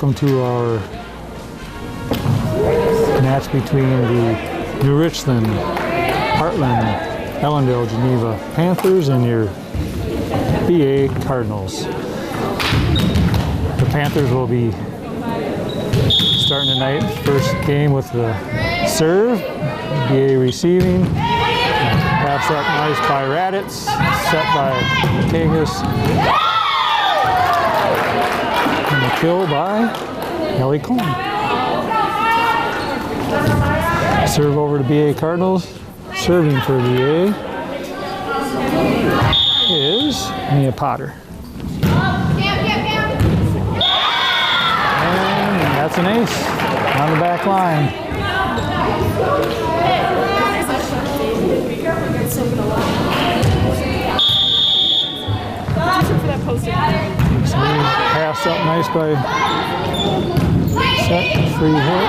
Welcome to our match between the New Richland, Heartland, Ellendale, Geneva Panthers and your BA Cardinals. The Panthers will be starting tonight, first game with the serve, BA receiving. Pass up nice by Raditz, set by Kagas. And the kill by Ellie Coleman. Serve over to BA Cardinals. Serving for BA is Mia Potter. And that's an ace on the back line. Pass up nice by set, free hit.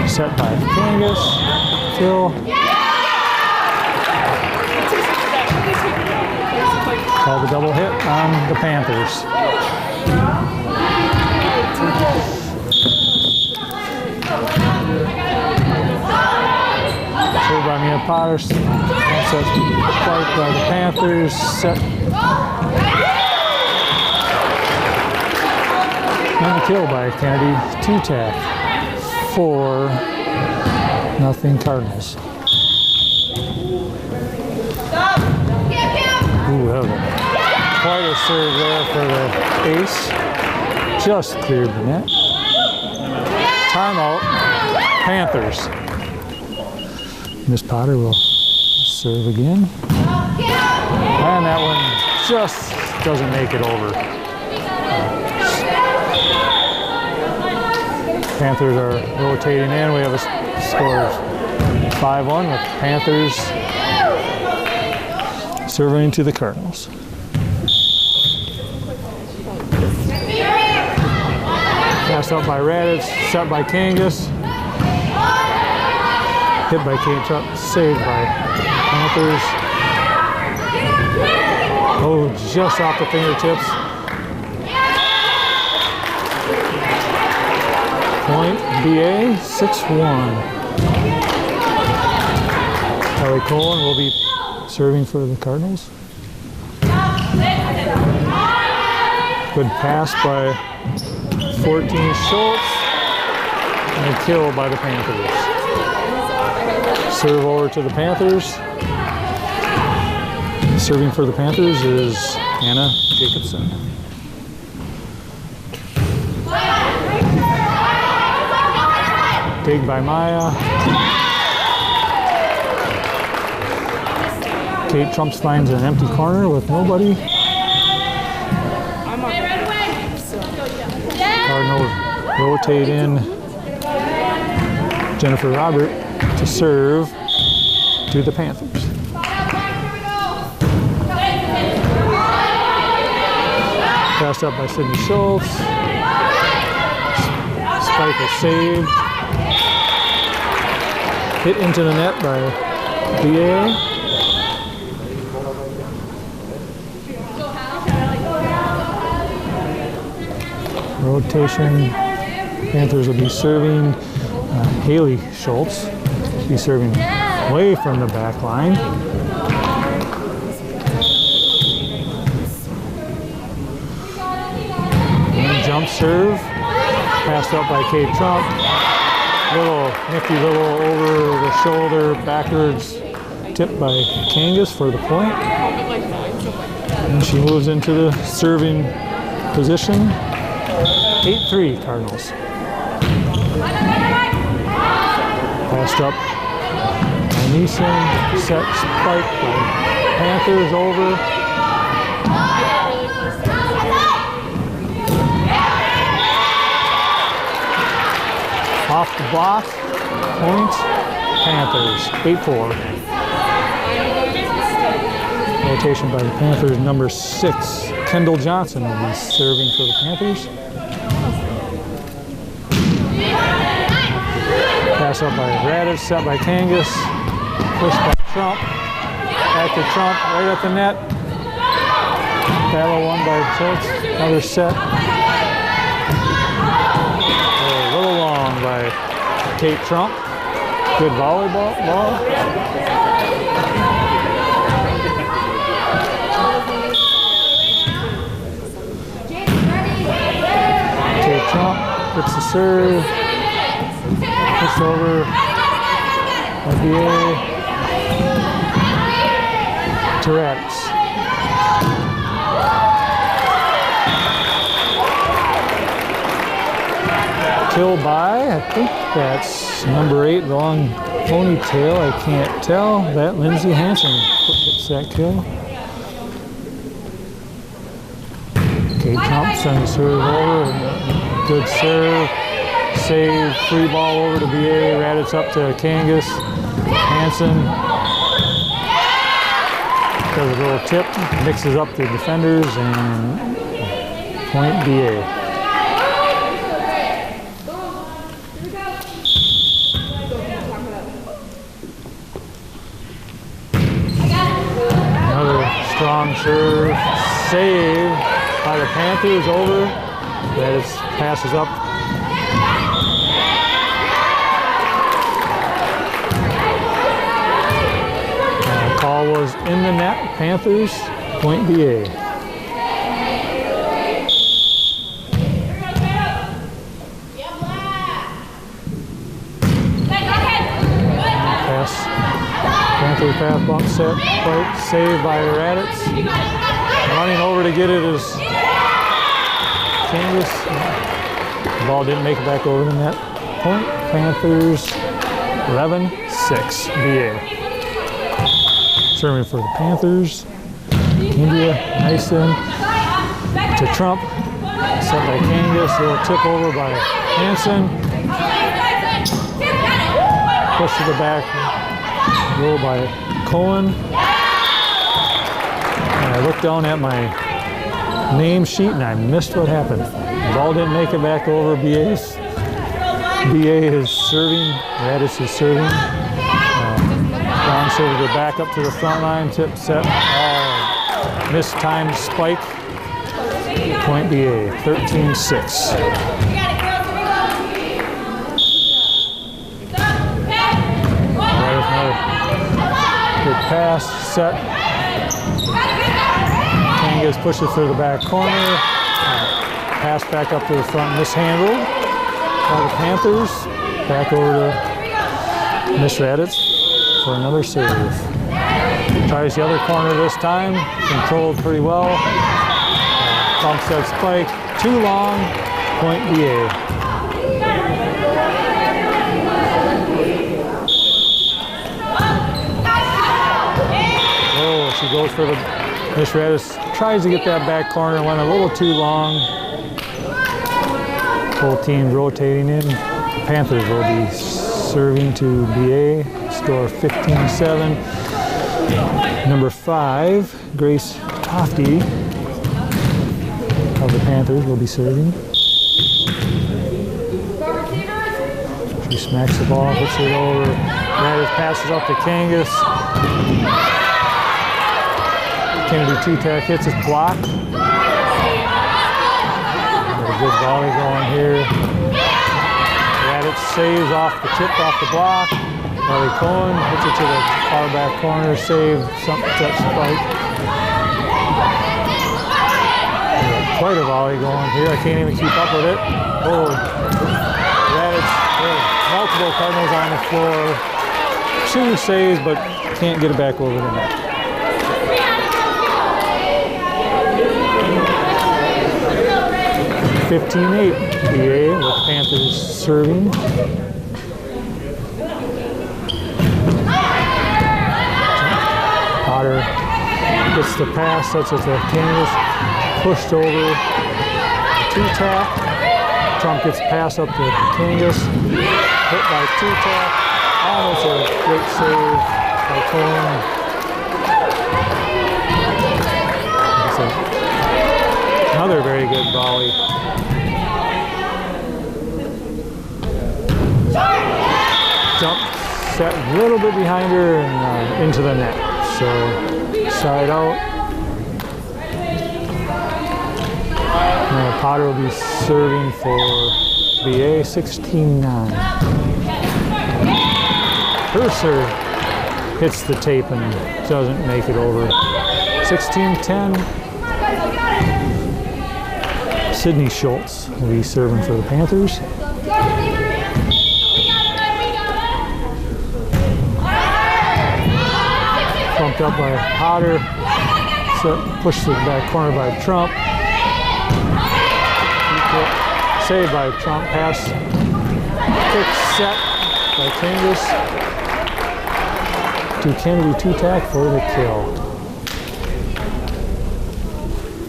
Set by Kangas. Kill. Call the double hit on the Panthers. Served by Mia Potter. Set spike by the Panthers. Set. And a kill by Kennedy. 2-tack. 4-0 Cardinals. Ooh, quite a serve there for the ace. Just cleared the net. Timeout, Panthers. Miss Potter will serve again. And that one just doesn't make it over. Panthers are rotating in. We have a score of 5-1 with Panthers serving to the Cardinals. Passed up by Raditz, set by Kangas. Hit by Kate, saved by Panthers. Oh, just off the fingertips. Point BA 6-1. Ellie Cohen will be serving for the Cardinals. Good pass by 14 Schultz and a kill by the Panthers. Serve over to the Panthers. Serving for the Panthers is Anna Jacobson. Dig by Maya. Kate Trumps finds an empty corner with nobody. Cardinals rotate in Jennifer Robert to serve to the Panthers. Passed up by Sydney Schultz. Spike is saved. Hit into the net by BA. Rotation. Panthers will be serving. Haley Schultz will be serving away from the back line. And jump serve. Passed up by Kate Trump. Little nifty little over the shoulder backwards tip by Kangas for the point. And she moves into the serving position. 8-3 Cardinals. Passed up by Neeson. Set spike by Panthers over. Off the block, point, Panthers, 8-4. Rotation by the Panthers, number 6, Kendall Johnson will be serving for the Panthers. Pass up by Raditz, set by Kangas, push by Trump, back to Trump, right at the net. Battle won by Schultz, another set. Kate Trump. Good volleyball ball. Kate Trump gets the serve. Push over. NBA. Tourette's. Kill by, I think that's number 8, long ponytail, I can't tell. That Lindsay Hansen gets that kill. Kate Trump sends serve over, good serve, save, free ball over to BA, Raditz up to Kangas, Hansen does a little tip, mixes up the defenders, and point BA. Strong serve, save by the Panthers over. That passes up. Call was in the net. Panthers, point BA. Panther pass bump set, plate, saved by Raditz. Running over to get it is Kangas. The ball didn't make it back over the net. Point Panthers 11-6 BA. Serving for the Panthers. India, nice in to Trump. Set by Kangas. Little tip over by Hansen. Push to the back. Roll by Cohen. And I looked down at my name sheet and I missed what happened. The ball didn't make it back over BA's. BA is serving. Raditz is serving. Long serve to back up to the front line. Tip set. Mistimed spike. Point BA. 13-6. Good pass, set. Kangas pushes through the back corner. Pass back up to the front, mishandled by the Panthers. Back over to Miss Raditz for another serve. Tries the other corner this time. Controlled pretty well. Bump set spike. Too long. Point BA. She goes for the Miss Raditz, tries to get that back corner, went a little too long. Both teams rotating in. Panthers will be serving to BA. Score 15-7. Number 5, Grace Tofty of the Panthers will be serving. She smacks the ball, hits it over. Raditz passes up to Kangas. Kennedy two-tack hits his block. Got a good volley going here. Raditz saves off the tip off the block. Ellie Cohen hits it to the far back corner. Save, something touch spike. Quite a volley going here. I can't even keep up with it. Oh, Raditz, multiple Cardinals on the floor. 2 saves, but can't get it back over the net. 15-8 BA with Panthers serving. Potter gets the pass, sets it to Kangas, pushed over, two-tap. Trump gets pass up to Kangas, hit by two-tap. Almost a great save by Cohen. Another very good volley. Jump set a little bit behind her and into the net. So side out. Potter will be serving for BA 16-9. Her serve hits the tape and doesn't make it over. 16-10. Sydney Schultz will be serving for the Panthers. Bumped up by Hodder. Pushed to the back corner by Trump. Saved by Trump. Pass. Quick set by Kangas to Kennedy, 2-tack for the kill.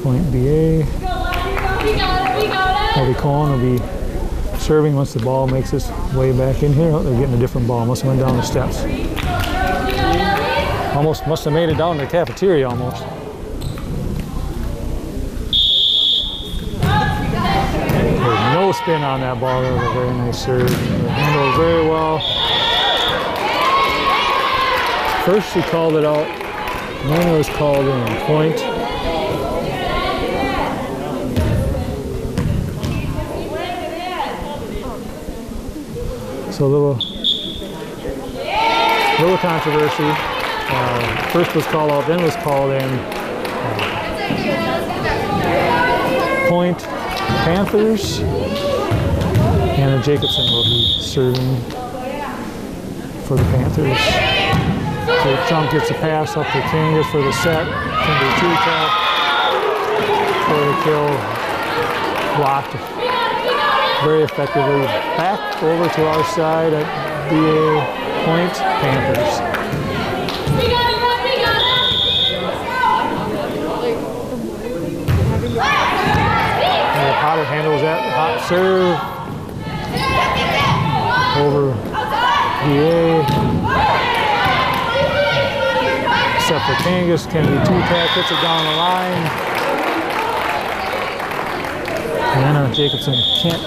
Point BA. Eddie Cohen will be serving once the ball makes its way back in here. Oh, they're getting a different ball. Must have went down the steps. Almost must have made it down to the cafeteria almost. There's no spin on that ball. That was a very nice serve. Handled very well. First she called it out. Then it was called in. Point. So a little controversy. First was called out, then was called in. Point Panthers. Anna Jacobson will be serving for the Panthers. So Trump gets a pass up to Kangas for the set. Can be 2-tap for the kill. Blocked very effectively. Back over to our side at BA Point Panthers. Potter handles that hot serve over BA. Except for Kangas, Kennedy 2-tack, hits it down the line. And then Jacobson can't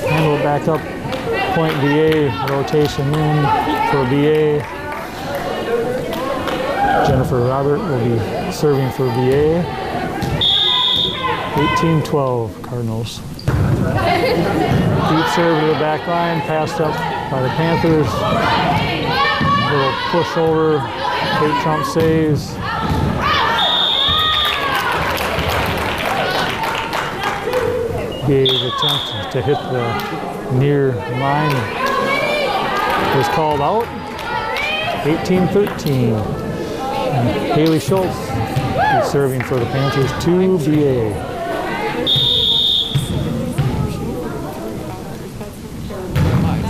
handle it back up. Point BA, rotation in for BA. Jennifer Robert will be serving for BA. 18-12 Cardinals. Deep serve to the back line, passed up by the Panthers. A little push over. Kate Trump saves. BA's attempt to hit the near line was called out. 18-13. And Haley Schultz is serving for the Panthers, 2 BA.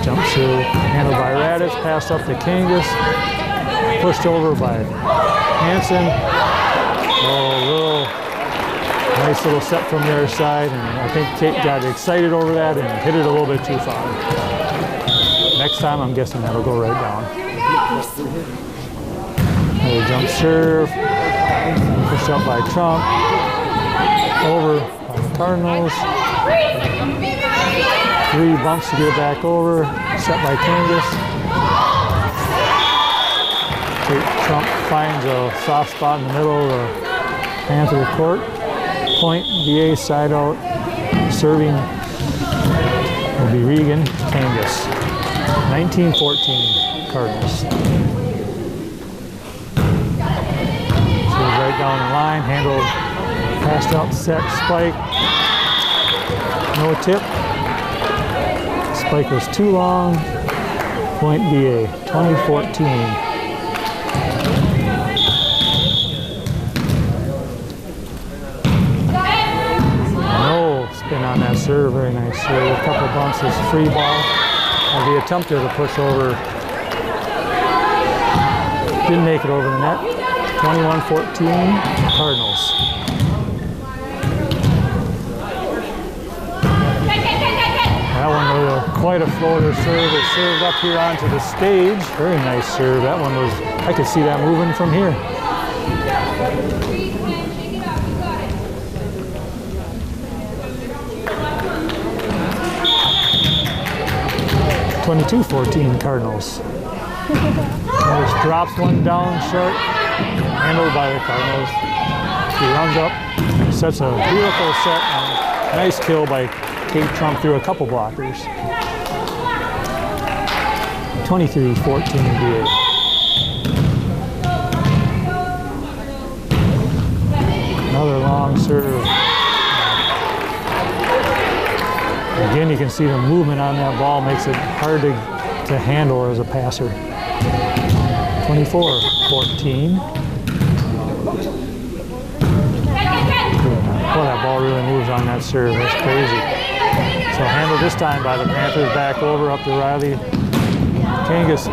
Jump serve handled by Radis, passed up to Kangas, pushed over by Hansen. Nice little set from their side, and I think Kate got excited over that and hit it a little bit too far. Next time, I'm guessing that'll go right down. Another jump serve, pushed up by Trump, over by the Cardinals. 3 bumps to get it back over, set by Kangas. Kate Trump finds a soft spot in the middle of the Panther court. Point, BA side out, serving will be Regan Kangas. 19-14 Cardinals. So right down the line, handled, passed out, set, spike. No tip. Spike was too long. Point BA, 20-14. Spin on that serve, very nice serve. A couple bumps, it's a free ball. And the attempted to push over didn't make it over the net. 21-14 Cardinals. That one was quite a floater serve. It served up here onto the stage. Very nice serve. That one was, I could see that moving from here. 22-14 Cardinals. Just drops one down short, handled by the Cardinals. He runs up, sets a beautiful set, and nice kill by Kate Trump through a couple blockers. 23-14 VA. Another long serve. Again, you can see the movement on that ball makes it hard to handle as a passer. 24-14. Boy, that ball really moves on that serve. That's crazy. So handled this time by the Panthers, back over up to Riley. Kangas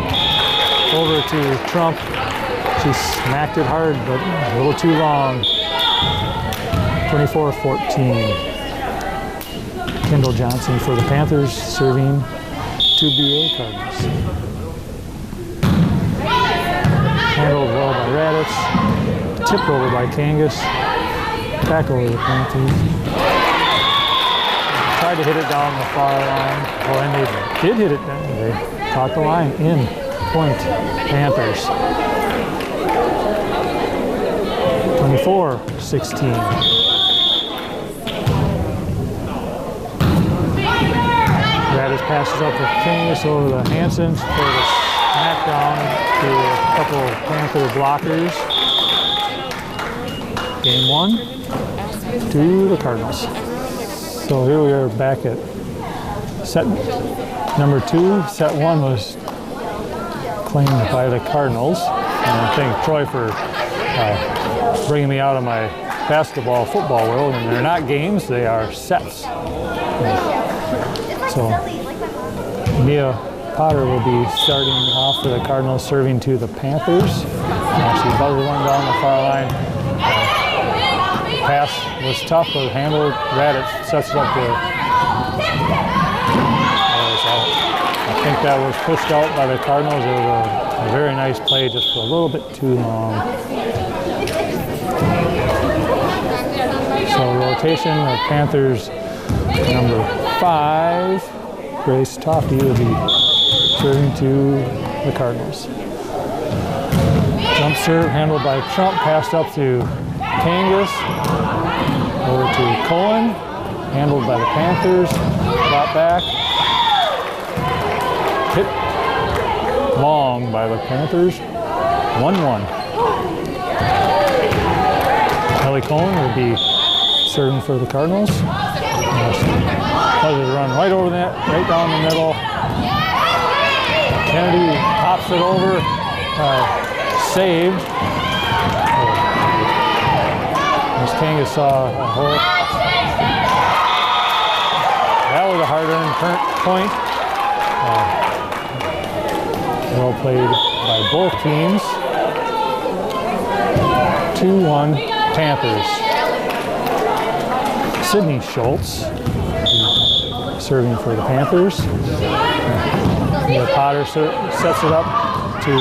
over to Trump. She smacked it hard, but a little too long. 24-14. Kendall Johnson for the Panthers, serving to BA Cardinals. Handled well by Raditz. Tipped over by Kangas. Back over the Panthers. Tried to hit it down the far line. Oh, and they did hit it down. They caught the line in. Point Panthers. 24-16. Raditz passes up to Kangas over to Hansons for the smackdown to a couple of Panther blockers. Game 1 to the Cardinals. So here we are back at set number 2. Set 1 was claimed by the Cardinals. And I thank Troy for bringing me out of my basketball, football world. And they're not games, they are sets. So Mia Potter will be starting off for the Cardinals, serving to the Panthers. She buzzed one down the far line. Pass was tough, but handled. Raditz sets it up there. I think that was pushed out by the Cardinals. It was a very nice play, just a little bit too long. So rotation, the Panthers, number 5, Grace Toffey will be serving to the Cardinals. Jump serve handled by Trump, passed up to Kangas, over to Cohen, handled by the Panthers, brought back, hit long by the Panthers, 1-1. Kelly Cohen will be serving for the Cardinals. Pleasure to run right over the net, right down the middle. Kennedy pops it over, saved. Miss Kangas saw a hole. That was a hard-earned point. Well played by both teams. 2-1 Panthers. Sydney Schultz serving for the Panthers. Mia Potter sets it up to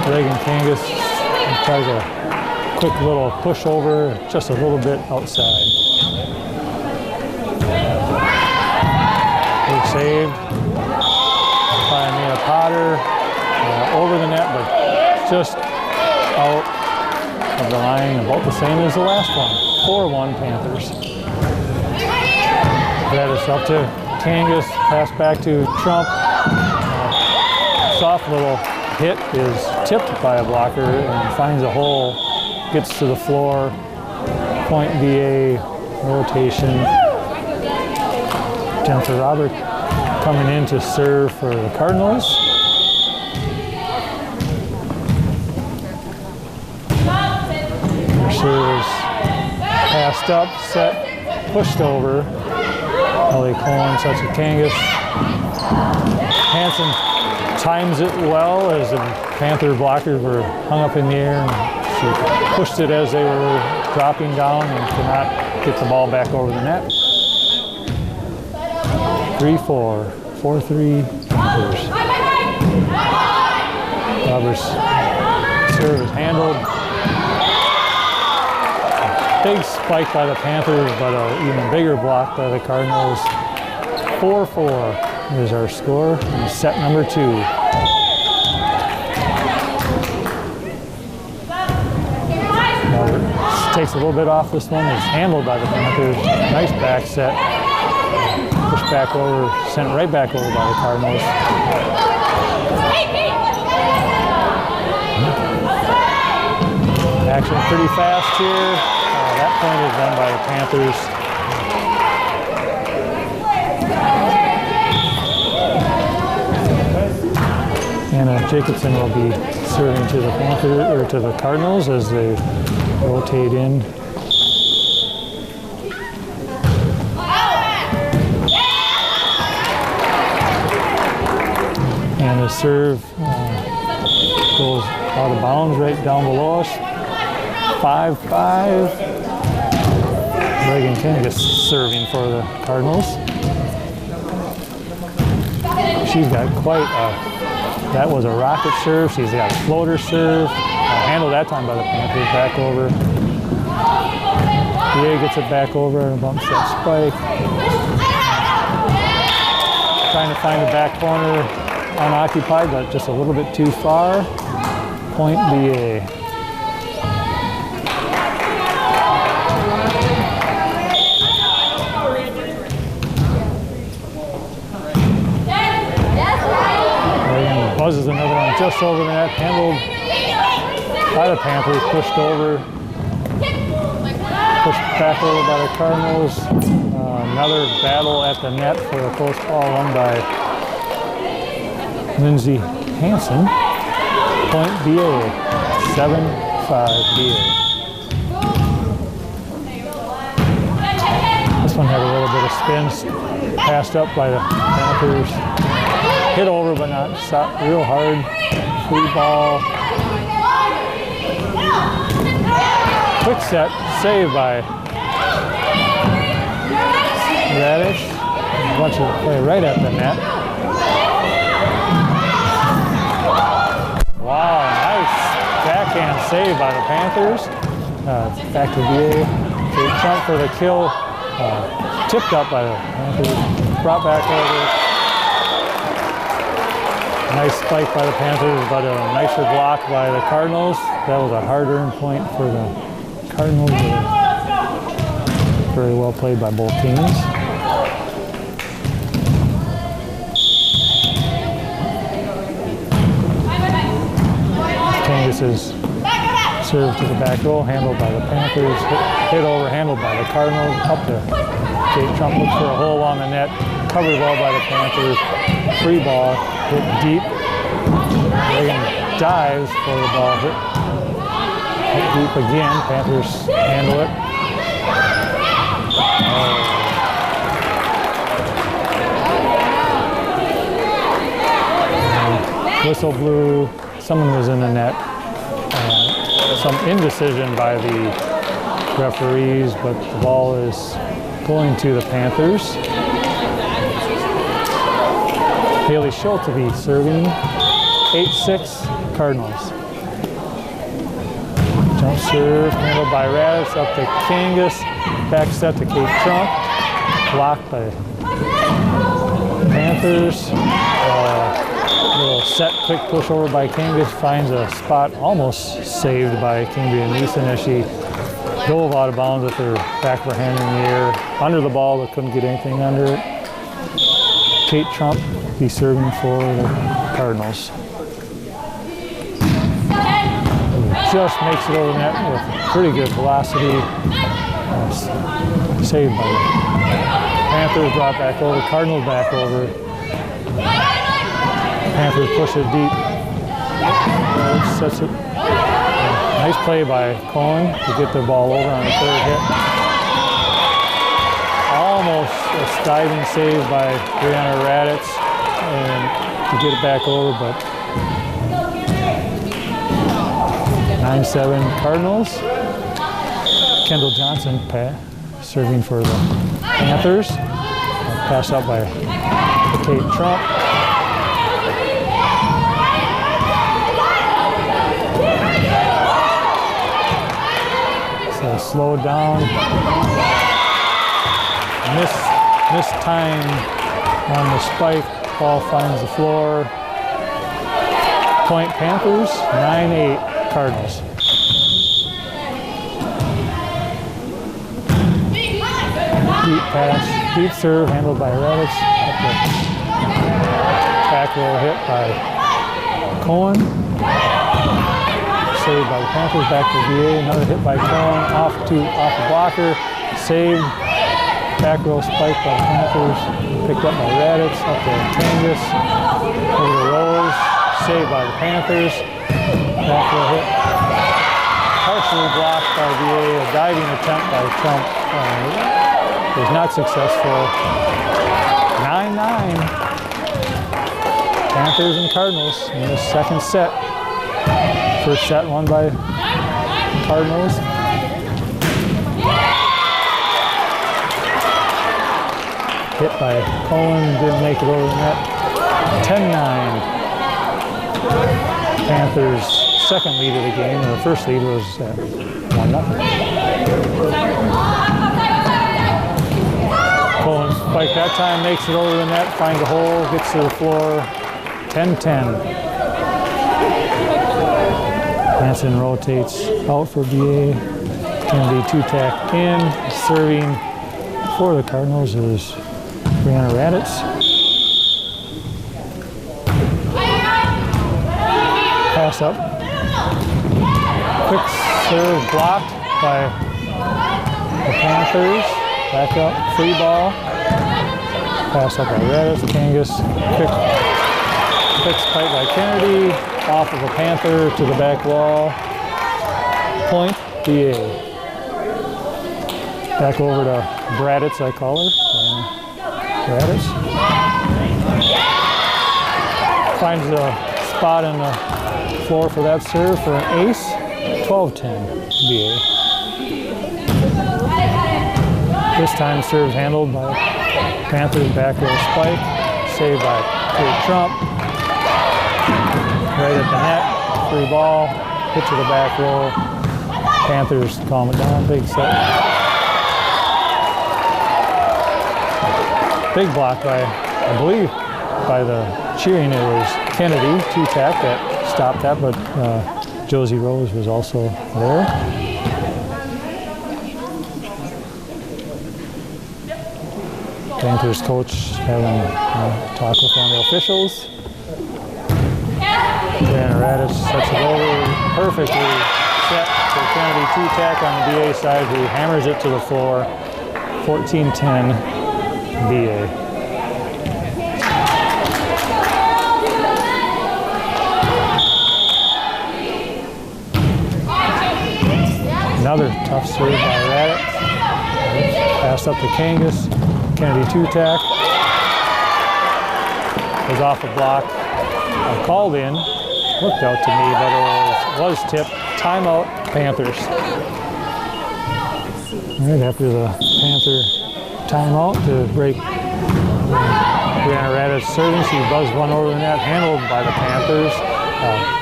Reagan Kangas and tries a quick little push over, just a little bit outside. Big save by Mia Potter, over the net, but just out of the line, about the same as the last one. 4-1 Panthers. That is up to Kangas, pass back to Trump. Soft little hit is tipped by a blocker and finds a hole, gets to the floor. Point VA rotation. Jennifer Robert coming in to serve for the Cardinals. Their serve is passed up, set, pushed over. Ellie Cohen sets to Kangas. Hanson times it well as the Panther blockers were hung up in the air, and she pushed it as they were dropping down and could not get the ball back over the net. 3-4, 4-3 Panthers. Roberts' serve is handled. Big spike by the Panthers, but an even bigger block by the Cardinals. 4-4 is our score in set number 2. Takes a little bit off this one. It's handled by the Panthers. Nice back set. pushed back over, sent right back over by the Cardinals. Action pretty fast here. That point is done by the Panthers. Anna Jacobson will be serving to the Panthers or to the Cardinals as they rotate in. And the serve goes out of bounds right down below us. 5-5. Reagan Kangas serving for the Cardinals. She's got quite a, that was a rocket serve. She's got a floater serve. Handled that time by the Panthers. Back over. PA gets it back over and bumps that spike. Trying to find the back corner unoccupied, but just a little bit too far. Point BA. Buzzes another one just over the net, handled by the Panthers, pushed over, pushed back over by the Cardinals. Another battle at the net for a close ball won by Lindsay Hansen. Point BA, 7-5 BA. This one had a little bit of spin, passed up by the Panthers. Hit over, but not shot real hard. Free ball. Quick set, save by Radish. Watch it play right at the net. Wow, nice backhand save by the Panthers. Back to VA. They jump for the kill. Tipped up by the Panthers. Brought back over. Nice spike by the Panthers, but a nicer block by the Cardinals. That was a hard-earned point for the Cardinals. Very well played by both teams. Kangas's serve to the back row, handled by the Panthers. Hit over, handled by the Cardinals. Up to Kate Trump, looks for a hole on the net. Covered well by the Panthers. Free ball, hit deep. Reagan dives for the ball. Hit deep again. Panthers handle it. Whistle blew. Someone was in the net. Some indecision by the referees, but the ball is going to the Panthers. Haley Schultz to be serving. 8-6 Cardinals. Jump serve handled by Radis up to Kangas. Back set to Kate Trump. Blocked by Panthers. Little set quick push over by Kangas. Finds a spot almost saved by Cambria Neeson as she dove out of bounds with her back of her hand in the air. Under the ball, but couldn't get anything under it. Kate Trump be serving for the Cardinals. Just makes it over the net with pretty good velocity. Saved by the Panthers, brought back over, Cardinals back over. Panthers push it deep. Sets it. Nice play by Cohen to get the ball over on the third hit. Almost a diving save by Brianna Raditz and to get it back over, but 9-7 Cardinals. Kendall Johnson serving for the Panthers. Passed out by Kate Trump. So slowed down. Missed time on the spike. Ball finds the floor. Point Panthers, 9-8 Cardinals. Deep pass, deep serve handled by Raditz. Back roll hit by Cohen. Saved by the Panthers, back to VA. Another hit by Cohen, off the blocker. Saved. Back roll spike by the Panthers. Picked up by Raditz, up to Kangas. Over the rolls. Saved by the Panthers. Back roll hit. Partially blocked by VA. A diving attempt by Trump was not successful. 9-9. Panthers and Cardinals in the second set. First set won by Cardinals. Hit by Cohen, didn't make it over the net. 10-9. Panthers' second lead of the game. The first lead was 1-0. Cohen spike that time, makes it over the net, finds a hole, gets to the floor. 10-10. Hansen rotates out for BA. Kennedy two-tack in. Serving for the Cardinals is Brianna Raditz. Pass up. Quick serve blocked by the Panthers. Back up, free ball. Pass up by Raditz. Kangas. Quick spike by Kennedy. Off of a Panther to the back wall. Point, BA. Back over to Raditz, I call her. Raditz. Finds the spot in the floor for that serve for an ace. 12-10, BA. This time serve handled by Panthers, back row spike. Saved by Kate Trump. Right at the net, free ball, hit to the back row. Panthers calm it down, big set. Big block by, I believe, by the cheering, it was Kennedy, two-tack that stopped that, but Josie Rose was also there. Panthers coach having a talk with one of the officials. And Raditz sets it over, perfectly set for Kennedy two-tack on the BA side, who hammers it to the floor. 14-10, BA. Another tough serve by Raditz. Passed up to Kangas. Kennedy two-tack. Was off a block. Called in. Looked out to me, but it was tipped. Timeout, Panthers. All right, after the Panther timeout to break Brianna Raditz serving, she buzzed one over the net, handled by the Panthers.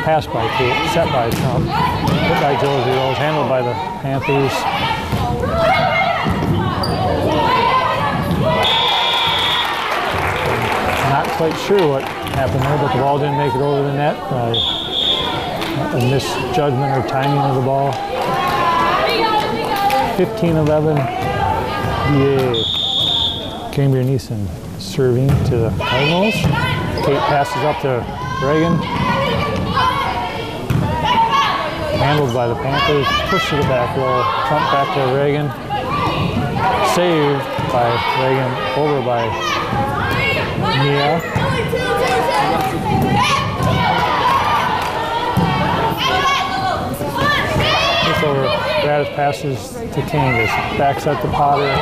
Passed by Kate, set by Trump. Hit by Josie Rose, handled by the Panthers. Not quite sure what happened there, but the ball didn't make it over the net. A misjudgment or timing of the ball. 15-11, BA. Cambria Neeson serving to the Cardinals. Kate passes up to Reagan. Handled by the Panthers. Pushed to the back row. Trump back to Reagan. Saved by Reagan. Over by Mia. Over. Raditz passes to Kangas. Backs up to Potter.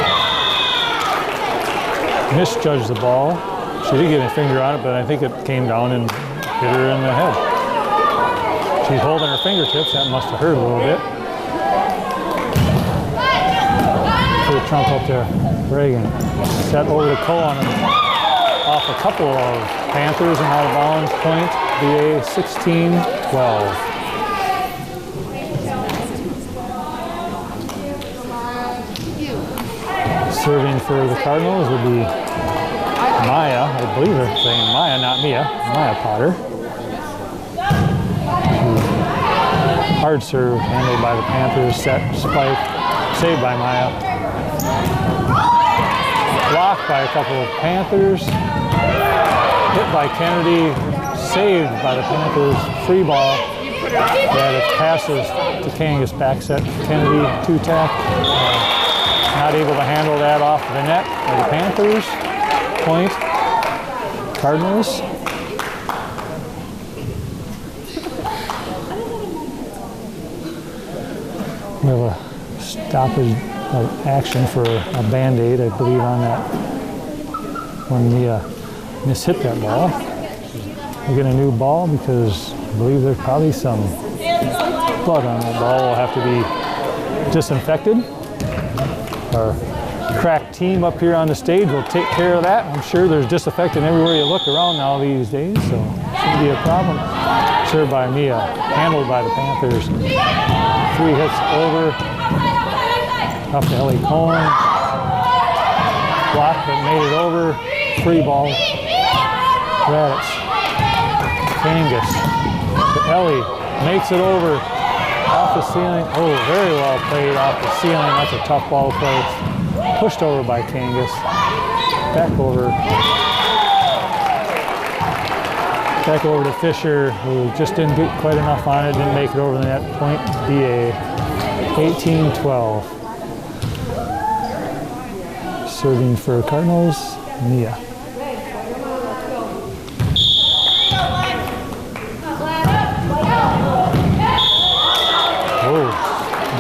Misjudged the ball. She did get a finger on it, but I think it came down and hit her in the head. She's holding her fingertips. That must have hurt a little bit. Put a Trump up there. Reagan. Set over to Cohen. Off a couple of Panthers and out of bounds. Point. BA 16-12. Serving for the Cardinals would be Maya. I believe they're saying Maya, not Mia. Maya Potter. Hard serve handled by the Panthers. Set, spike, saved by Maya. Blocked by a couple of Panthers. Hit by Kennedy. Saved by the Panthers. Free ball. That it passes to Kangas. Back set. Kennedy, 2-tack. Not able to handle that off the net by the Panthers. Point. Cardinals. We have a stoppage of action for a Band-Aid, I believe, on that when Mia mishit that ball. We get a new ball because I believe there's probably some blood on that ball. Will have to be disinfected. Our crack team up here on the stage will take care of that. I'm sure there's disinfectant everywhere you look around now these days, so shouldn't be a problem. Served by Mia, handled by the Panthers. 3 hits over. Up to Ellie Cohen. Blocked but made it over. Free ball. Raditz. Kangas. To Ellie. Makes it over. Off the ceiling. Oh, very well played off the ceiling. That's a tough ball to play. Pushed over by Kangas. Back over. Back over to Fisher, who just didn't get quite enough on it. Didn't make it over the net. Point BA. 18-12. Serving for Cardinals, Mia. Oh,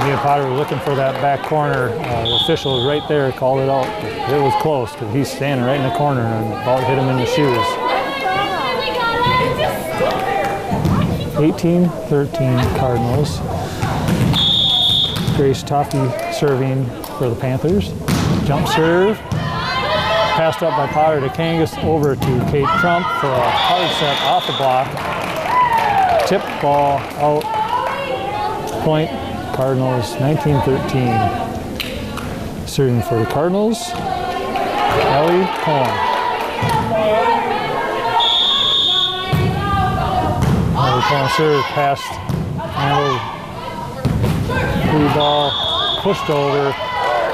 Mia Potter was looking for that back corner. The official was right there, called it out. It was close because he's standing right in the corner and the ball hit him in the shoes. 18-13 Cardinals. Grace Toffey serving for the Panthers. Jump serve. Passed up by Potter to Kangas, over to Kate Trump for a hard set off the block. Tip ball out. Point Cardinals, 19-13. Serving for the Cardinals, Ellie Cohen. Ellie Cohen serve, passed, handled. Free ball, pushed over.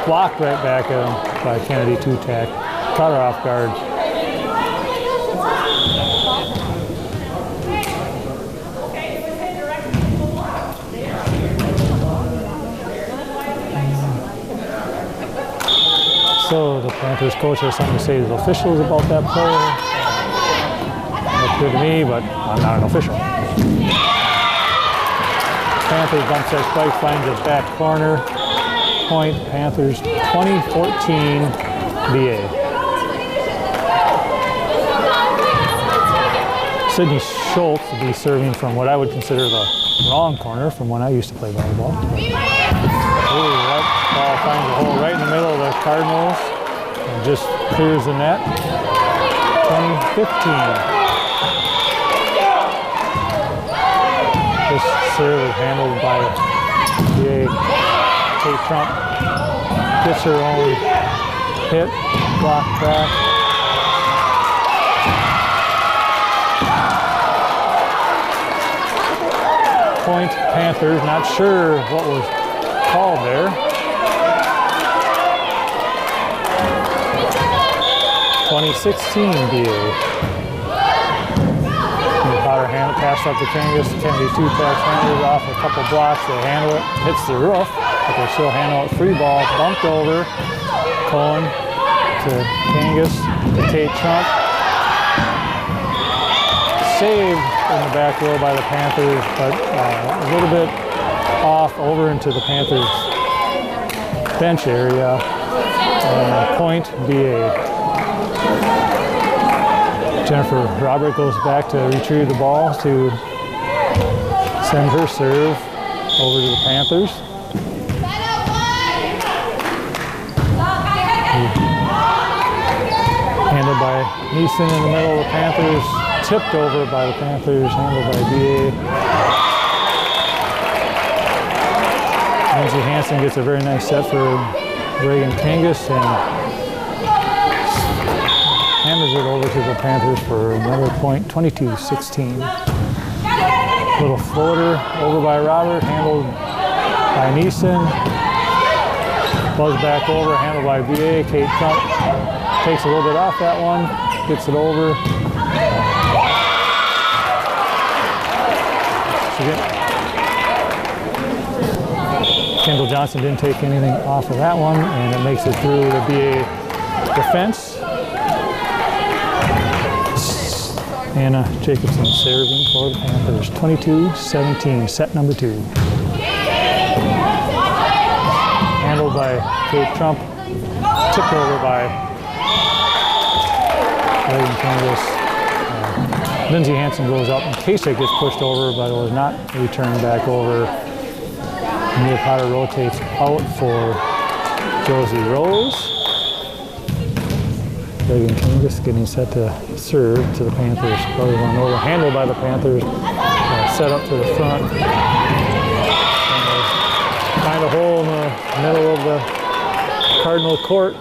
Blocked right back at him by Kennedy, 2-tack. Caught her off guard. So the Panthers coach has something to say to the officials about that play. Looked good to me, but I'm not an official. Panthers bumps that spike, finds his back corner. Point Panthers 20-14 BA. Sydney Schultz will be serving from what I would consider the wrong corner from when I used to play volleyball. Ooh, that ball finds a hole right in the middle of the Cardinals and just clears the net. 20-15. This serve is handled by BA. Kate Trump gets her own hit, block back. Point Panthers, not sure what was called there. 2016 BA. Potter hand passed up to Kangas. Kennedy, 2-tack, handled off a couple blocks. They handle it, hits the roof. But they still handle it. Free ball, bumped over. Cohen to Kangas, to Kate Trump. Saved in the back row by the Panthers, but a little bit off over into the Panthers bench area. Point BA. Jennifer Robert goes back to retrieve the ball to send her serve over to the Panthers. Handled by Neeson in the middle of the Panthers, tipped over by the Panthers, handled by BA. Lindsay Hansen gets a very nice set for Reagan Kangas and hammers it over to the Panthers for another point, 22-16. Little floater over by Robert, handled by Neeson. Buzz back over, handled by BA, Kate Trump. takes a little bit off that one, gets it over. Kendall Johnson didn't take anything off of that one, and it makes it through the BA defense. Anna Jacobson serving for the Panthers. 22-17, set number 2. Handled by Kate Trump, tipped over by Canvas. Lindsay Hansen goes up in case it gets pushed over, but it was not returned back over. Mia Potter rotates out for Josie Rose. Reagan Canvas getting set to serve to the Panthers. Probably one over, handled by the Panthers. Set up to the front. Find a hole in the middle of the Cardinal court.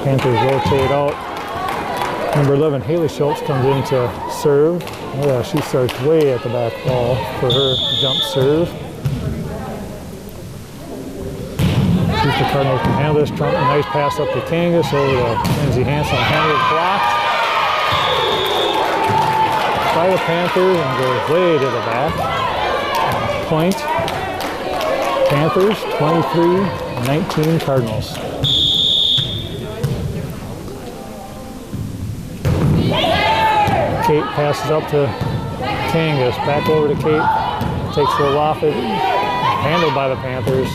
Panthers rotate out. Number 11, Haley Schultz, comes in to serve. Oh yeah, she starts way at the back wall for her jump serve. See if the Cardinals can handle this. Trump, a nice pass up to Kangas over to Lindsay Hansen. Handles blocked by the Panthers and goes way to the back. Point. Panthers, 23-19 Cardinals. Kate passes up to Kangas, back over to Kate, takes a little off it, handled by the Panthers.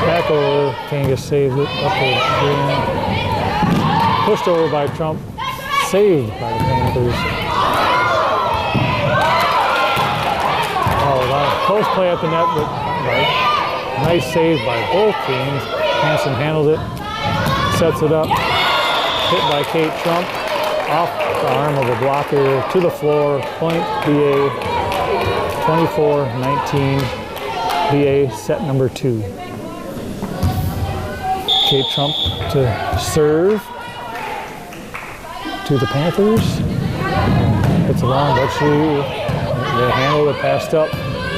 Back over, Kangas saves it up to the end. Pushed over by Trump, saved by the Panthers. Oh, close play at the net, but nice save by both teams. Hansen handles it, sets it up, hit by Kate Trump. Off the arm of a blocker to the floor. Point BA, 24-19. BA set number 2. Kate Trump to serve to the Panthers. It's long, but they handle it, passed up.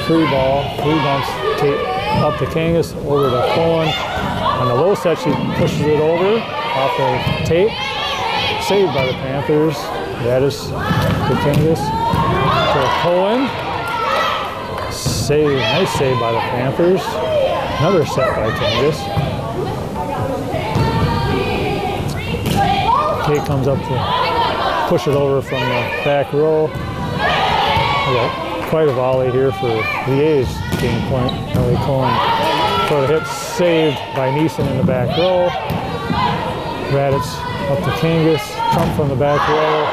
Free ball, free bumps. Kate up to Kangas, over to Cohen. On the low set, she pushes it over off the tape. Saved by the Panthers. That is to Kangas. To Cohen. Save, nice save by the Panthers. Another set by Kangas. Kate comes up to push it over from the back row. We got quite a volley here for VA's game point. Ellie Cohen. So the hit saved by Neeson in the back row. Raditz up to Kangas. Trump from the back row.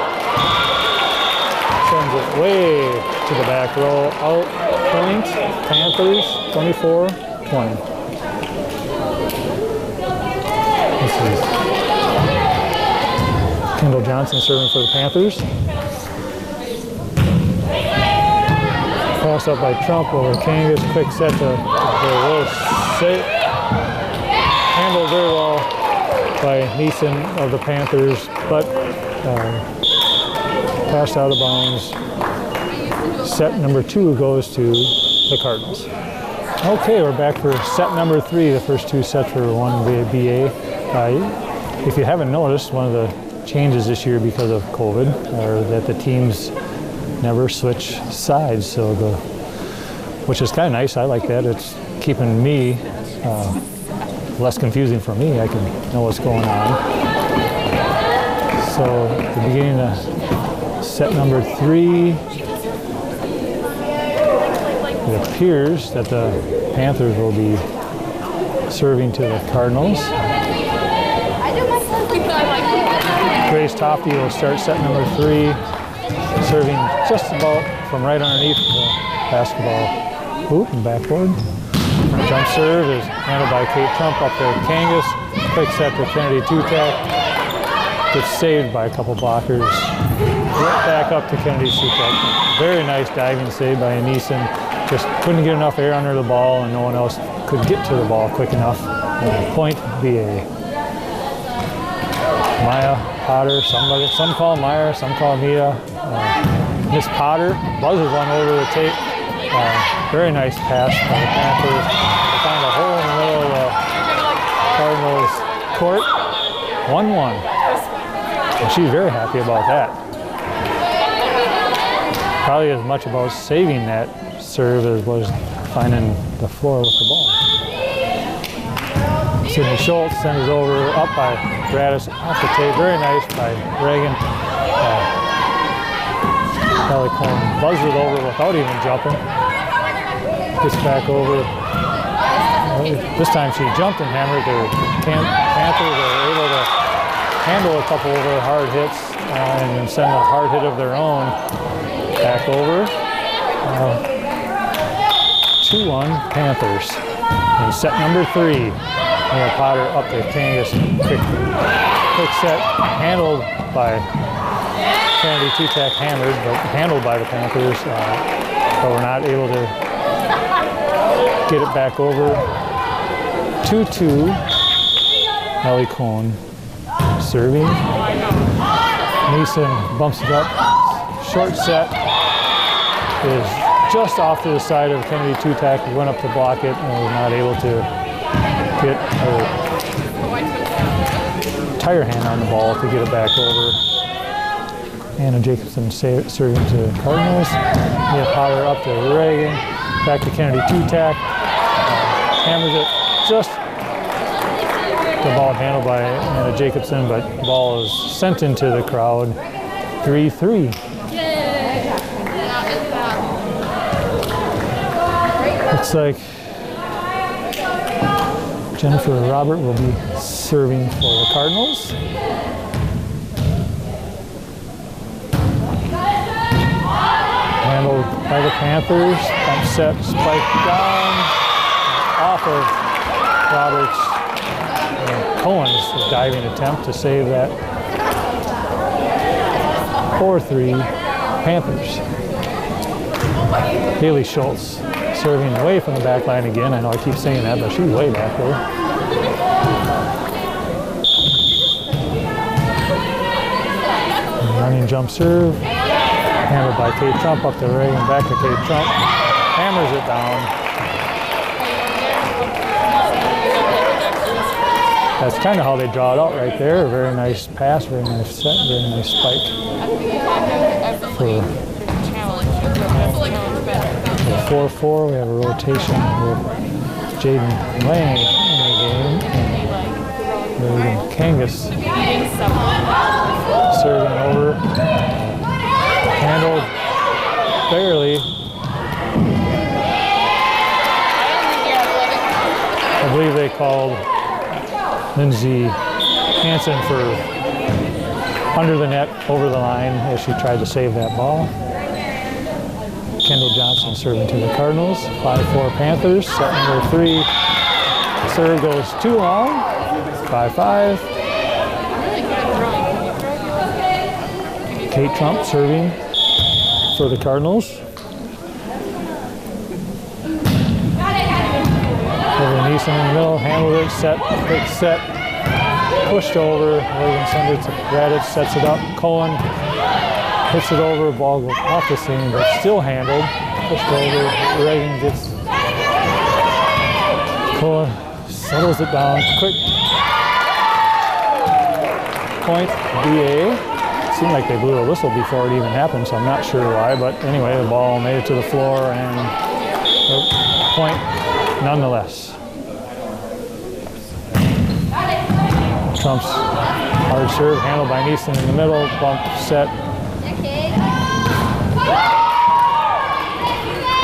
Sends it way to the back row. Out. Point. Panthers. 24-20. This is Kendall Johnson serving for the Panthers. Pass up by Trump over Kangas. Quick set to Rose. Handled very well by Neeson of the Panthers, but passed out of bounds. Set number 2 goes to the Cardinals. Okay, we're back for set number 3. The first 2 sets were won via BA. If you haven't noticed, one of the changes this year because of COVID are that the teams never switch sides, so which is kind of nice. I like that. It's keeping me less confusing for me. I can know what's going on. So at the beginning of set number 3, it appears that the Panthers will be serving to the Cardinals. Grace Tofty will start set number 3, serving just about from right underneath the basketball hoop and backboard. Jump serve is handled by Kate Trump up to Kangas. Quick set to Kennedy Tutak. Gets saved by a couple blockers. Back up to Kennedy Tutak. Very nice diving save by Neeson. Just couldn't get enough air under the ball and no one else could get to the ball quick enough. Point BA. Maya Potter, some call Meyer, some call Mia. Miss Potter buzzes one over the tape. Very nice pass by the Panthers. They found a hole in the middle of the Cardinals court, 1-1. And she's very happy about that. Probably as much about saving that serve as was finding the floor with the ball. Sydney Schultz sends it over, up by Gratis, off the tape, very nice by Reagan. Kelly Cohen buzzed it over without even jumping. Gets back over. This time she jumped and hammered. The Panthers are able to handle a couple of their hard hits and then send a hard hit of their own back over. 2-1 Panthers. In set number 3, Mia Potter up to Kangas. Quick set handled by Kennedy Two-Tack, hammered, but handled by the Panthers. But we're not able to get it back over. 2-2. Ellie Cohn serving. Neeson bumps it up. Short set is just off to the side of Kennedy Two-Tack. Went up to block it and was not able to get her tire hand on the ball to get it back over. Anna Jacobson serving to Cardinals. Mia Potter up to Reagan. Back to Kennedy Two-Tack. Hammers it just. The ball handled by Anna Jacobson, but the ball is sent into the crowd. 3-3. Looks like Jennifer Robert will be serving for the Cardinals. Handled by the Panthers. Upset, spike down off of Roberts. Cohen's diving attempt to save that. 4-3 Panthers. Haley Schultz serving away from the back line again. I know I keep saying that, but she's way back there. Running jump serve. Handled by Kate Trump up to Reagan, back to Kate Trump. Hammers it down. That's kind of how they draw it out right there. A very nice pass, very nice set, very nice spike. For 4-4, we have a rotation with Jaden Lang in the game. And Kangas serving over. Handled barely. I believe they called Lindsay Hansen for under the net, over the line as she tried to save that ball. Kendall Johnson serving to the Cardinals. 5-4 Panthers. Set number 3. Serve goes too long. 5-5. Kate Trump serving for the Cardinals. Over Neeson in the middle, handled it, set, quick set, pushed over. Reagan sends it to Radich, sets it up. Cohen hits it over, ball goes off the seam, but still handled. Pushed over, Reagan gets, Cohen settles it down, quick point, BA. Seemed like they blew a whistle before it even happened, so I'm not sure why, but anyway, the ball made it to the floor and point nonetheless. Trump's hard serve, handled by Neeson in the middle, bump, set.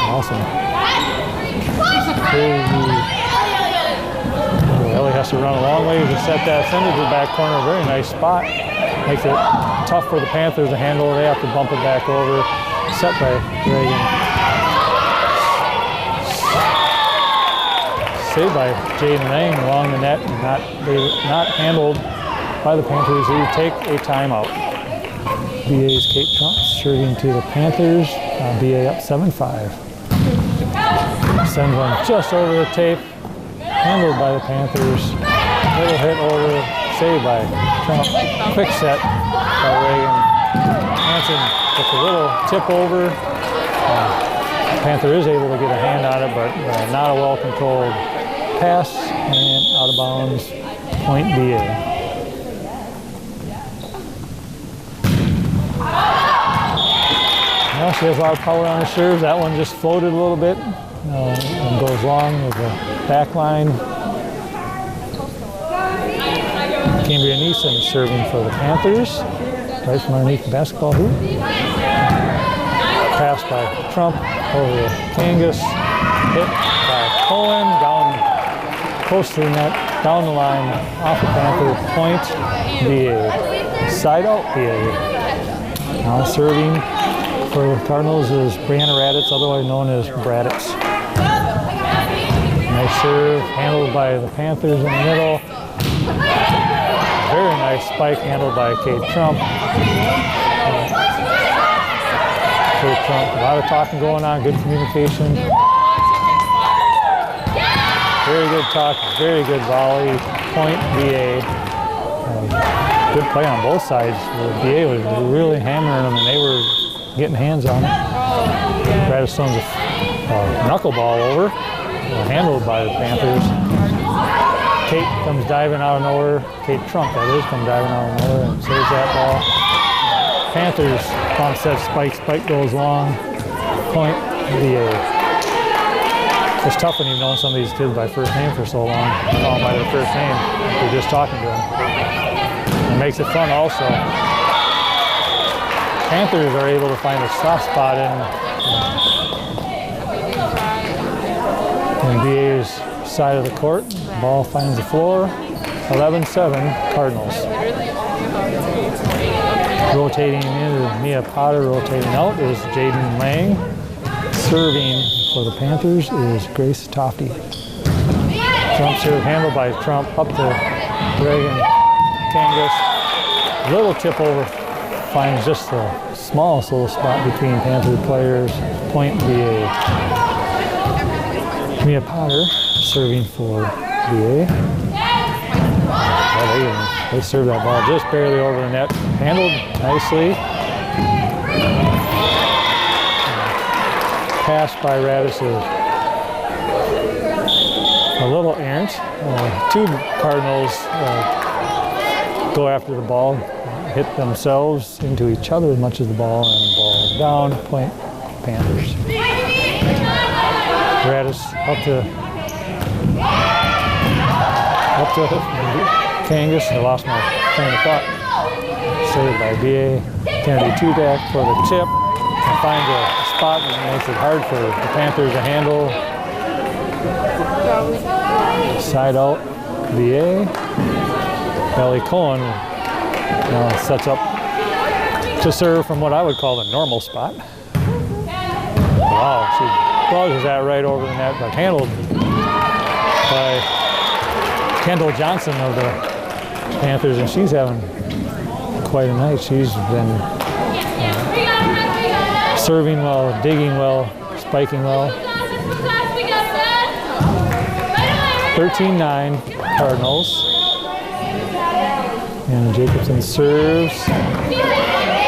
Awesome. Ellie has to run a long way to set that, send it to the back corner, very nice spot. Makes it tough for the Panthers to handle. They have to bump it back over. Set by Reagan. Saved by Jaden Lang along the net. Not handled by the Panthers, who take a timeout. BA's Kate Trump serving to the Panthers. BA up 7-5. Sends one just over the tape. Handled by the Panthers. Little hit over. Saved by Trump. Quick set by Reagan. Hansen with a little tip over. Panther is able to get a hand on it, but not a well-controlled pass and out of bounds. point BA. Well, she has a lot of power on her serves. That one just floated a little bit and goes long with the back line. Cambria Neeson serving for the Panthers, right from underneath the basketball hoop. Pass by Trump over to Kangas, hit by Cohen, down close to the net, down the line, off the Panther, point, BA. Side out, BA. Now serving for the Cardinals is Brianna Raditz, otherwise known as Braditz. Nice serve, handled by the Panthers in the middle. Very nice spike handled by Kate Trump. Kate Trump, a lot of talking going on, good communication. Very good talk, very good volley, point BA. Good play on both sides. The BA was really hammering them and they were getting hands on it. Raditz throws a knuckleball over, handled by the Panthers. Kate comes diving out of nowhere. Kate Trump, that is, comes diving out of nowhere and saves that ball. Panthers bounce that spike. Spike goes long. Point BA. It's tough when you've known some of these kids by first name for so long. Call them by their first name. You're just talking to them. It makes it fun also. Panthers are able to find a soft spot in BA's side of the court. Ball finds the floor. 11-7 Cardinals. Rotating in, Mia Potter. Rotating out is Jaden Lang. Serving for the Panthers is Grace Tofty. Trump serve handled by Trump up to Reagan Kangas. Little tip over, finds just the smallest little spot between Panther players. Point BA. Mia Potter serving for BA. Well, they served that ball just barely over the net. Handled nicely. Pass by Raditz is a little errant. Two Cardinals go after the ball, hit themselves into each other as much as the ball, and the ball is down. Point Panthers. Raditz up to Kangas. I lost my train of thought. Saved by BA. Kennedy Tudak for the tip. Finds a spot that makes it hard for the Panthers to handle. Side out, BA. Ellie Cohen sets up to serve from what I would call the normal spot. Wow, she plugs that right over the net, but handled by Kendall Johnson of the Panthers, and she's having quite a night. She's been serving well, digging well, spiking well. 13-9 Cardinals. And Jacobson serves.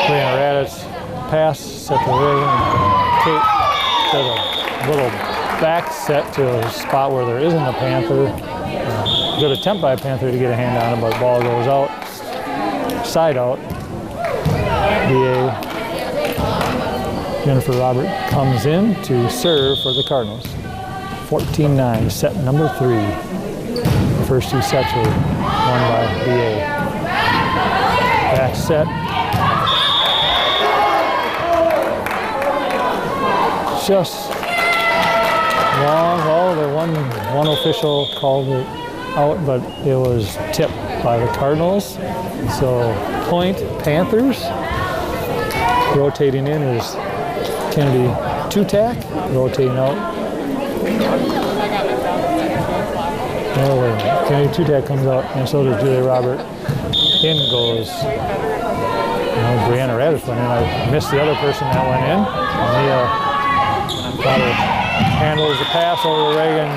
Brianna Raditz pass, set to Reagan. Kate does a little back set to a spot where there isn't a Panther. Good attempt by a Panther to get a hand on it, but the ball goes out. Side out. BA. Jennifer Robert comes in to serve for the Cardinals. 14-9, set number 3. The first 2 sets were won by BA. Back set. Just long. Oh, the one official called it out, but it was tipped by the Cardinals. So point Panthers. Rotating in is Kennedy Tutak. Rotating out. Oh, wait a minute. Kennedy Tutak comes out, and so does Julia Robert. In goes Brianna Raditz went in. I missed the other person that went in. Mia Potter handles the pass over to Reagan.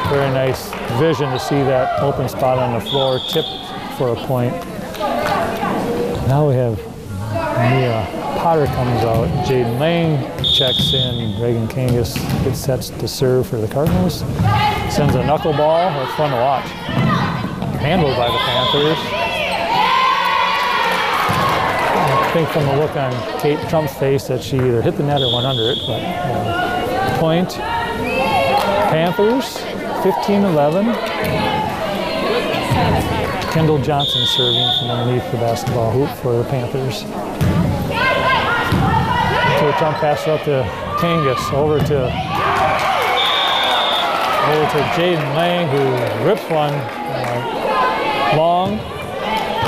Very nice vision to see that open spot on the floor, tipped for a point. Now we have Mia Potter comes out. Jaden Lang checks in. Reagan Kangas gets sets to serve for the Cardinals. Sends a knuckleball. It's fun to watch. handled by the Panthers. I think from the look on Kate Trump's face that she either hit the net or went under it, but point. Panthers, 15-11. Kendall Johnson serving from underneath the basketball hoop for the Panthers. Kate Trump passes up to Kangas, over to Jaden Lang, who rips one long,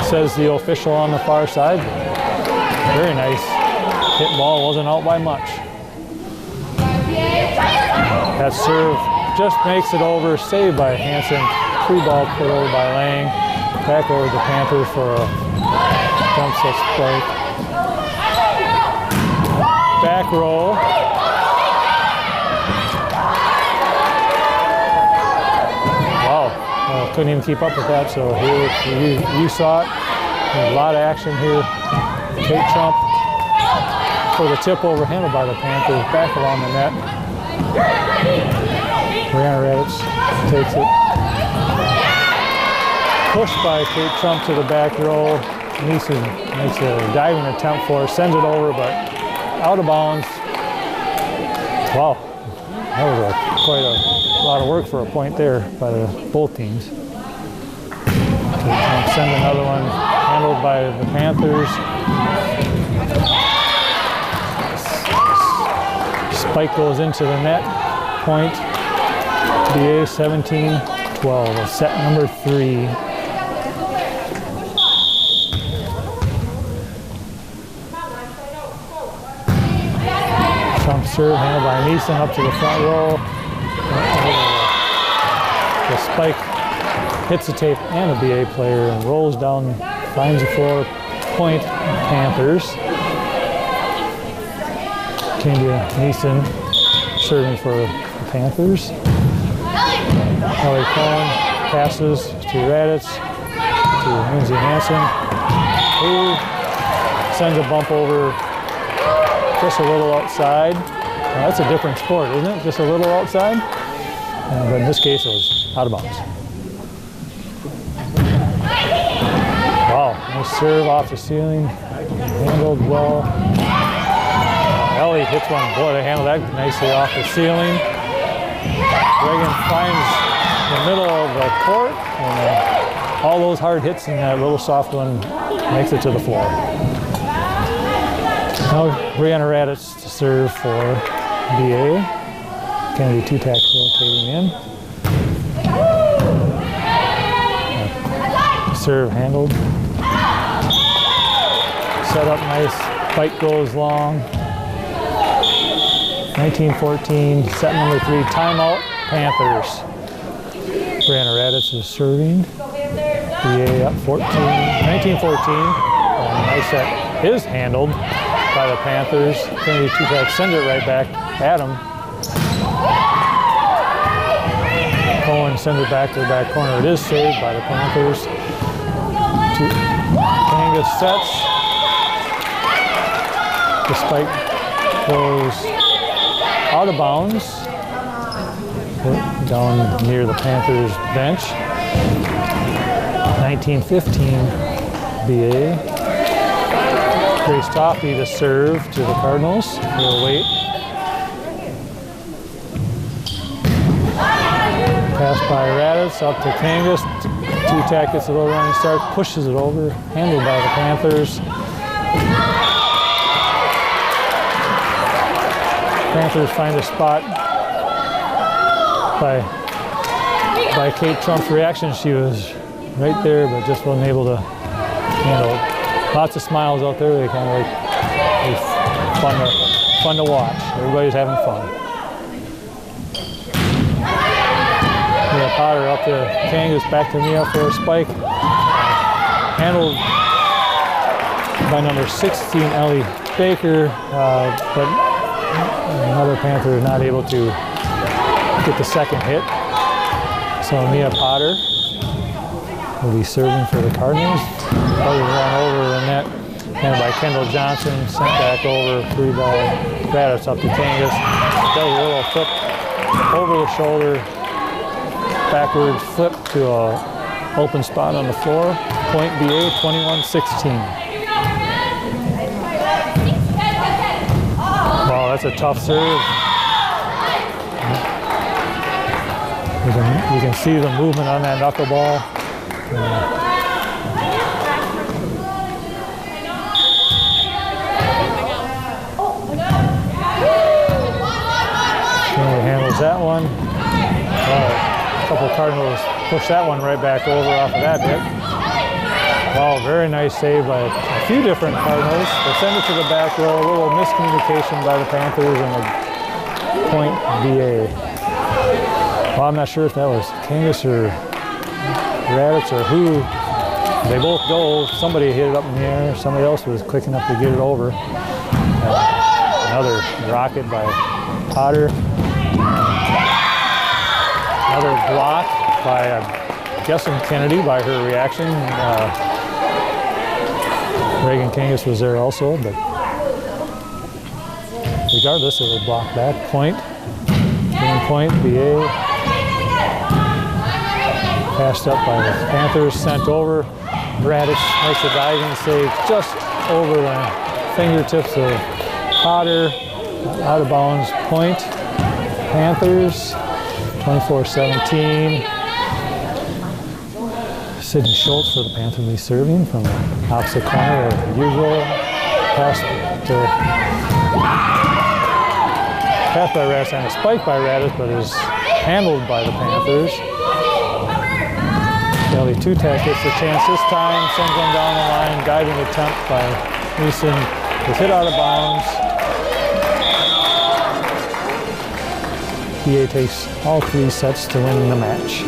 says the official on the far side. Very nice hit ball, wasn't out by much. That serve just makes it over, saved by Hansen. Free ball put over by Lang. Back over to the Panthers for a jump set spike. Back roll. Wow, couldn't even keep up with that. So here you saw it. There's a lot of action here. Kate Trump for the tip over, handled by the Panthers. Back along the net. NRHEG takes it. Pushed by Kate Trump to the back row. Neeson makes a diving attempt for it, sends it over, but out of bounds. Wow, that was quite a lot of work for a point there by both teams. Kate Trump sends another one, handled by the Panthers. Spike goes into the net. Point. BA 17-12, set number 3. Trump serve, handled by Neeson up to the front row. The spike hits the tape and a BA player and rolls down, finds the floor. Point, Panthers. Kinga Neeson serving for the Panthers. Ellie Cohen passes to Raditz, to Lindsay Hansen, who sends a bump over just a little outside. That's a different sport, isn't it? Just a little outside? But in this case, it was out of bounds. Wow, nice serve off the ceiling, handled well. Ellie hits one, boy, they handled that nicely off the ceiling. Reagan finds the middle of the court, and all those hard hits and that little soft one makes it to the floor. Now Brianna Raditz to serve for BA. Kennedy two-tack rotating in. Serve handled. Set up nice, fight goes long. 19-14, set number 3, timeout, Panthers. Brianna Raditz is serving. BA up 19-14. Nice set is handled by the Panthers. Kennedy two-tack sends it right back at him. Cohen sends it back to the back corner. It is saved by the Panthers. Kangas sets. The spike goes out of bounds, down near the Panthers bench. 19-15 BA. Grace Toffey to serve to the Cardinals. We'll wait. Pass by Raditz up to Kangas. Two-tack gets a little running start, pushes it over, handled by the Panthers. Panthers find a spot by Kate Trump's reaction. She was right there, but just wasn't able to handle it. Lots of smiles out there. They kind of like fun to watch. Everybody's having fun. Mia Potter up to Kangas, back to Mia for a spike. Handled by number 16, Ellie Baker, but another Panther not able to get the second hit. So Mia Potter will be serving for the Cardinals. Probably run over the net, handled by Kendall Johnson, sent back over, free ball, Raditz up to Kangas. Does a little flip over the shoulder, backwards flip to a Open spot on the floor. Point BA 21-16. Wow, that's a tough serve. You can see the movement on that knuckleball. Handles that one. A couple Cardinals push that one right back over off of that hit. Wow, very nice save by a few different Cardinals. They send it to the back row. A little miscommunication by the Panthers and the point BA. Well, I'm not sure if that was Kangas or Raditz or who. They both go. Somebody hit it up in the air. Somebody else was quick enough to get it over. Another rocket by Potter. Another block by, I'm guessing, Kennedy by her reaction. Reagan Kangas was there also, but regardless, it was blocked back. Point. Game point, BA. Passed up by the Panthers, sent over. Raditz makes a diving save just over the fingertips of Potter. Out of bounds, point. Panthers, 24-17. Sydney Schultz for the Panthers will be serving from the opposite corner of the usual. Pass by Raditz and a spike by Raditz, but is handled by the Panthers. Kelly Tutak gets the chance this time, sends one down the line, diving attempt by Neeson was hit out of bounds. PA takes all 3 sets to win the match.